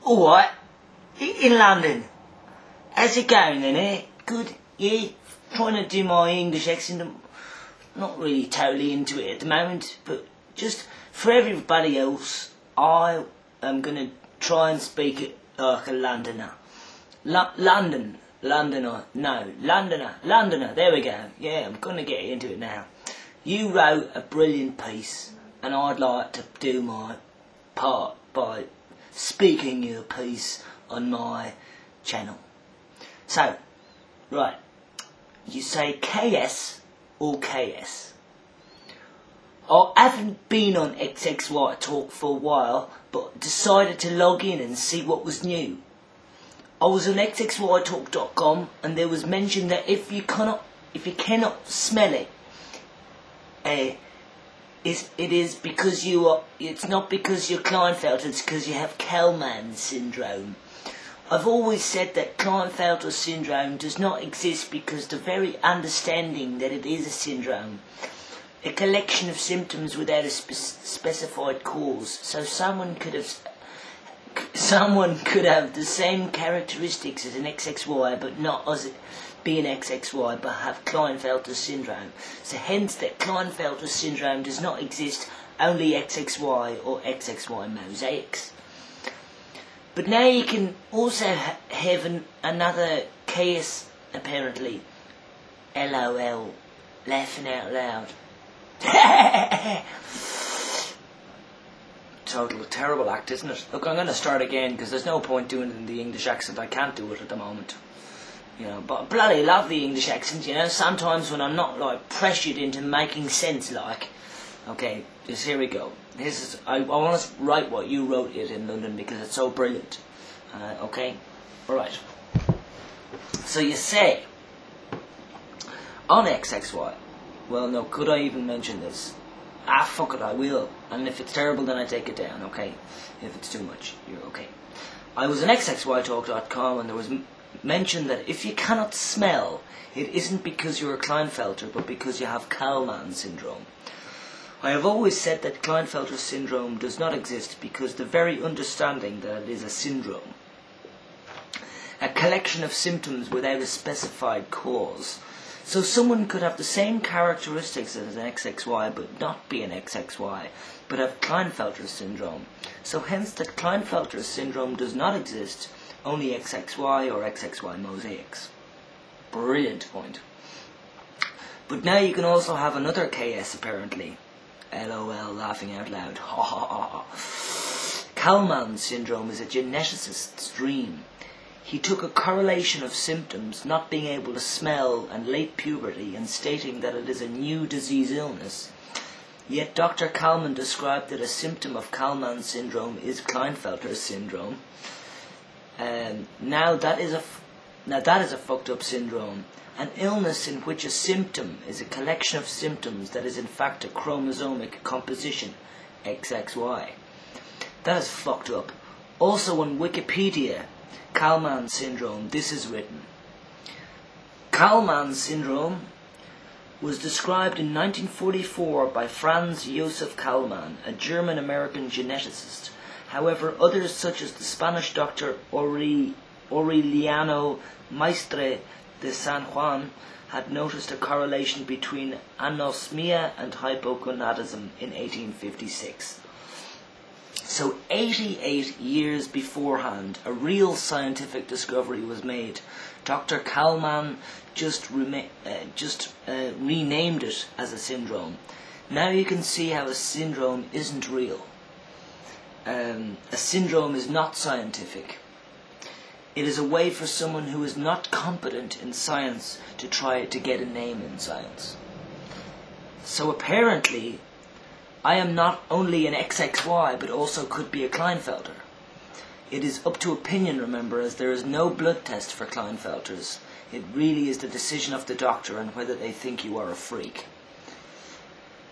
Alright, in London. How's it going then, eh? Good, yeah? Trying to do my English accent. I'm not really totally into it at the moment, but just for everybody else, I am going to try and speak it like a Londoner. Londoner, there we go. Yeah, I'm going to get into it now. You wrote a brilliant piece, and I'd like to do my part by speaking your piece on my channel. So, right, you say KS or KS. I haven't been on xxytalk for a while, but decided to log in and see what was new. I was on xxytalk.com, and there was mention that if you cannot smell it, it's not because you're Klinefelter, it's because you have Kalman syndrome. I've always said that Klinefelter syndrome does not exist because the very understanding that it is a syndrome, a collection of symptoms without a specified cause. So someone could have the same characteristics as an XXY, but not as be an XXY, but have Klinefelter syndrome. So hence that Klinefelter syndrome does not exist, only XXY or XXY mosaics. But now you can also have another case, apparently. LOL, laughing out loud. Total terrible act, isn't it? Look, I'm going to start again because there's no point doing it in the English accent. I can't do it at the moment. You know, but I bloody love the English accent, you know. Sometimes when I'm not, like, pressured into making sense, like. Okay, just here we go. I want to write what you wrote it in London because it's so brilliant. Okay? Alright. So you say, on XXY. Well, no, could I even mention this? Ah, fuck it, I will. And if it's terrible, then I take it down, okay? If it's too much, you're okay. I was on xxytalk.com, and there was mention that if you cannot smell, it isn't because you're a Klinefelter, but because you have Kalman syndrome. I have always said that Klinefelter syndrome does not exist because the very understanding that it is a syndrome, a collection of symptoms without a specified cause. So someone could have the same characteristics as an XXY but not be an XXY, but have Klinefelter syndrome. So hence that Klinefelter syndrome does not exist, only XXY or XXY mosaics. Brilliant point. But now you can also have another KS apparently. LOL, laughing out loud. Ha ha ha ha. Kalman syndrome is a geneticist's dream. He took a correlation of symptoms, not being able to smell and late puberty, and stating that it is a new disease illness. Yet Dr. Kalman described that a symptom of Kalman syndrome is Klinefelter syndrome. Now that is a fucked up syndrome. An illness in which a symptom is a collection of symptoms that is in fact a chromosomic composition, XXY. That is fucked up. Also on Wikipedia, Kalman syndrome, this is written. Kalman syndrome was described in 1944 by Franz Josef Kalman, a German-American geneticist. However, others such as the Spanish doctor Aureliano Maestre de San Juan had noticed a correlation between anosmia and hypogonadism in 1856. So 88 years beforehand, a real scientific discovery was made. Dr. Kalman just renamed it as a syndrome. Now you can see how a syndrome isn't real. A syndrome is not scientific. It is a way for someone who is not competent in science to try to get a name in science. So apparently, I am not only an XXY, but also could be a Klinefelter. It is up to opinion, remember, as there is no blood test for Klinefelters. It really is the decision of the doctor and whether they think you are a freak.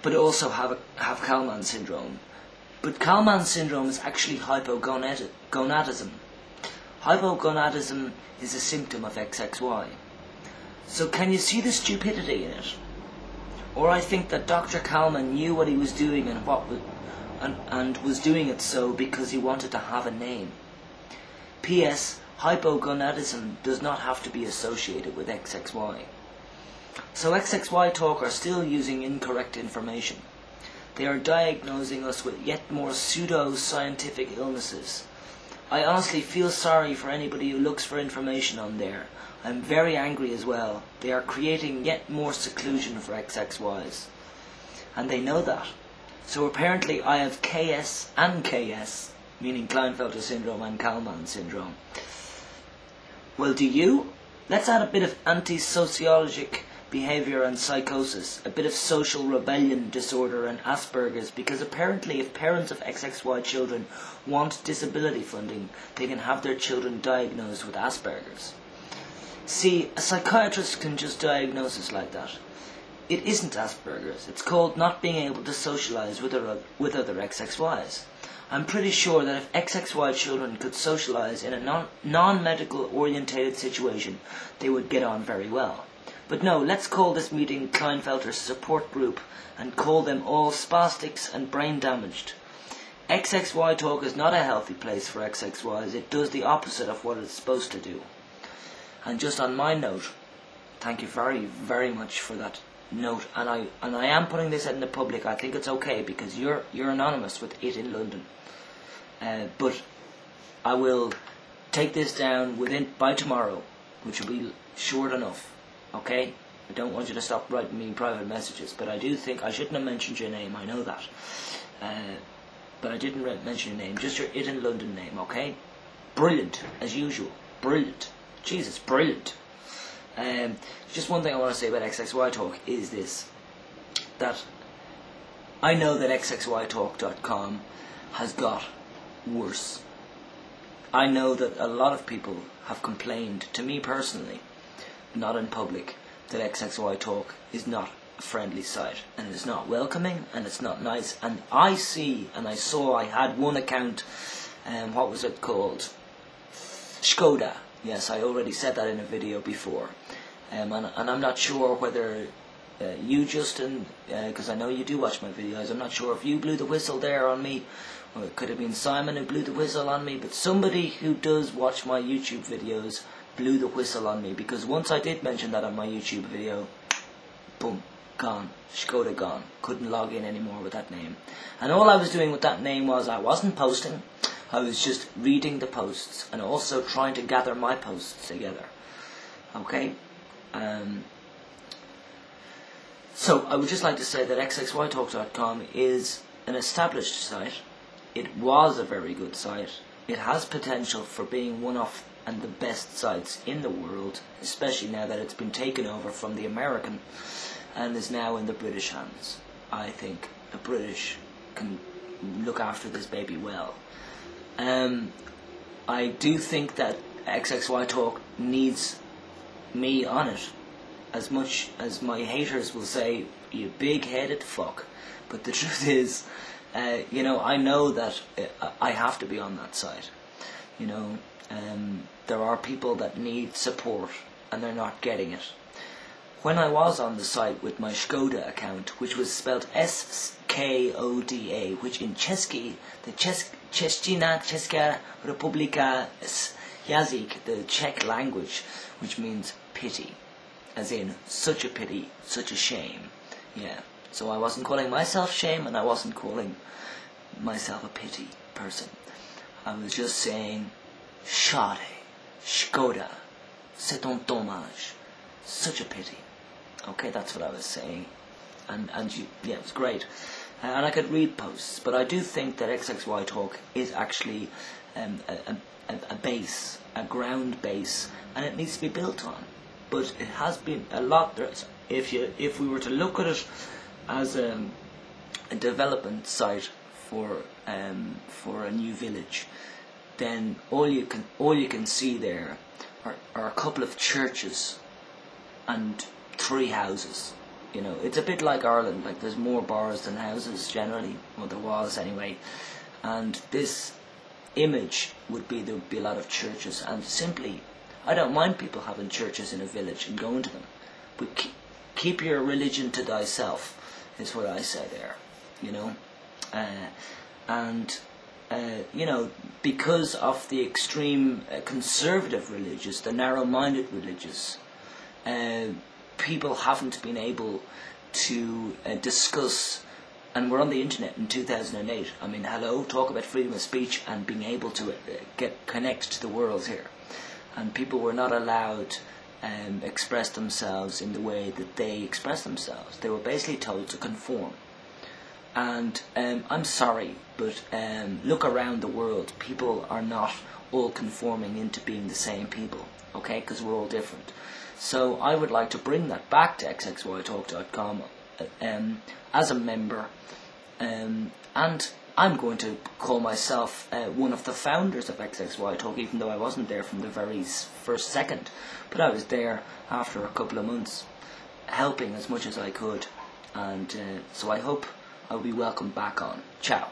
But also have Kalman syndrome. But Kalman syndrome is actually hypogonadism. Hypogonadism is a symptom of XXY. So can you see the stupidity in it? Or I think that Dr. Kalman knew what he was doing and was doing it so because he wanted to have a name. P.S. Hypogonadism does not have to be associated with XXY. So XXY talk are still using incorrect information. They are diagnosing us with yet more pseudo-scientific illnesses. I honestly feel sorry for anybody who looks for information on there. I'm very angry as well. They are creating yet more seclusion for XXYs. And they know that. So apparently I have KS and KS, meaning Klinefelter syndrome and Kalman syndrome. Well, do you? Let's add a bit of anti-sociologic behaviour and psychosis, a bit of social rebellion disorder and Asperger's, because apparently if parents of XXY children want disability funding, they can have their children diagnosed with Asperger's. See, a psychiatrist can just diagnose us like that. It isn't Asperger's. It's called not being able to socialise with other XXYs. I'm pretty sure that if XXY children could socialise in a non-medical orientated situation, they would get on very well. But no, let's call this meeting Klinefelter's support group and call them all spastics and brain damaged. XXY talk is not a healthy place for XXYs. It does the opposite of what it's supposed to do. And just on my note, thank you very, very much for that note. And I am putting this out in the public. I think it's okay because you're anonymous with it in London. But I will take this down by tomorrow, which will be short enough. Okay? I don't want you to stop writing me private messages, but I do think I shouldn't have mentioned your name, I know that. But I didn't mention your name, just your It in London name, okay? Brilliant, as usual. Brilliant. Jesus, brilliant. Just one thing I want to say about XXY Talk is this, that I know that xxytalk.com has got worse. I know that a lot of people have complained to me personally, not in public, that XXY Talk is not a friendly site, and it's not welcoming, and it's not nice. And I saw I had one account, what was it called? Skoda. Yes, I already said that in a video before. And I'm not sure whether you, Justin, because I know you do watch my videos, I'm not sure if you blew the whistle there on me, or it could have been Simon who blew the whistle on me, but somebody who does watch my YouTube videos blew the whistle on me, because once I did mention that on my YouTube video, boom, gone, Skoda gone, couldn't log in anymore with that name. And all I was doing with that name was I wasn't posting, I was just reading the posts and also trying to gather my posts together. Okay? So I would just like to say that xxytalk.com is an established site. It was a very good site. It has potential for being one of and the best sites in the world, especially now that it's been taken over from the American and is now in the British hands. I think the British can look after this baby well. I do think that XXY Talk needs me on it, as much as my haters will say, you big-headed fuck. But the truth is, I know that I have to be on that site. There are people that need support and they're not getting it. When I was on the site with my Skoda account, which was spelled Skoda, which in Česky, the Česká republika jazyk, the Czech language, which means pity, as in such a pity, such a shame. Yeah, so I wasn't calling myself shame and I wasn't calling myself a pity person. I was just saying, Schade, Skoda, c'est un dommage, such a pity. Okay, that's what I was saying. And yeah, it was great. And I could read posts, but I do think that XXY Talk is actually a base, a ground base, and it needs to be built on. But it has been a lot. If we were to look at it as a development site for a new village, then all you can see there are a couple of churches and 3 houses. It's a bit like Ireland, like there's more bars than houses generally, well there was anyway, and this image would be there would be a lot of churches, and simply, I don't mind people having churches in a village and going to them, but keep your religion to thyself, is what I say there, and because of the extreme conservative religious, the narrow-minded religious, people haven't been able to discuss, and we're on the internet in 2008. I mean, hello, talk about freedom of speech and being able to connect to the world here. And people were not allowed express themselves in the way that they express themselves. They were basically told to conform. And I'm sorry, but look around the world. People are not all conforming into being the same people, okay? Because we're all different. So I would like to bring that back to xxytalk.com as a member, and I'm going to call myself one of the founders of xxytalk, even though I wasn't there from the very first second. But I was there after a couple of months, helping as much as I could, and so I hope I'll be welcomed back on. Ciao.